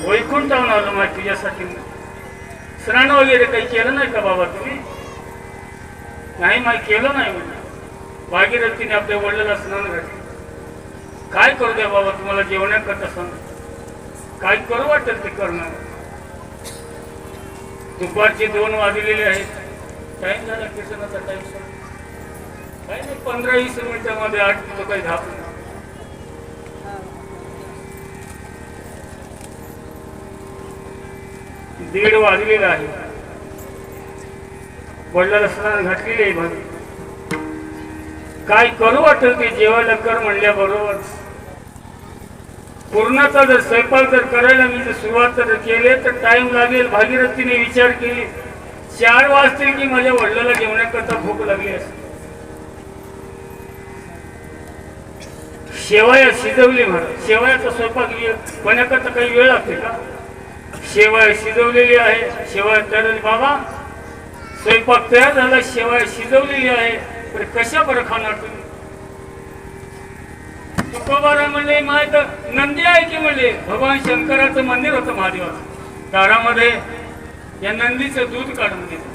वैकुंठावरून आलो माहिती तुझ्यासाठी स्नान वगैरे काही केलं नाही का बाबा तुम्ही? नाही माहिती केलं नाही म्हणजे भागीरथीने आपल्या वडिलांना स्नान घातले. काय करू द्या बाबा तुम्हाला जेवण्याकरता सांग, काय करू वाटेल ते करणार. दुपारचे 2 वाजलेले आहेत. टाइम झाला किसनाचा टाइम काही नाही 15-20 मिनिटांमध्ये 8 तो काही धाप नाही. दीड वाजलेला आहे. वडिलांना स्नान घातलेले आहे भावी. काय करू वाटेल ते जेवायला कर म्हणल्याबरोबर पूर्णाचा जर स्वयंपाक जर करायला मी जर सुरुवात जर केली तर टाइम लागेल. भागीरथीने विचार केली 4 वाजतील की माझ्या वडिलांना जेवण्याकरता भूक लागली असते. शेवया शिजवली म्हणा. शेवयाचा स्वयंपाक बनण्याकरता काही वेळ लागते का? शेवया शिजवलेली आहे. शेवया तयार बाबा स्वयंपाक तयार झाला. शेवया शिजवलेली आहे पण कशा बरं खाणार तुम्ही? तुकोबारा म्हणले माहित नंदी आहे की म्हणले भगवान शंकराचं मंदिर होतं महादेवाचं. दारामध्ये या नंदीचं दूध काढून दिलं.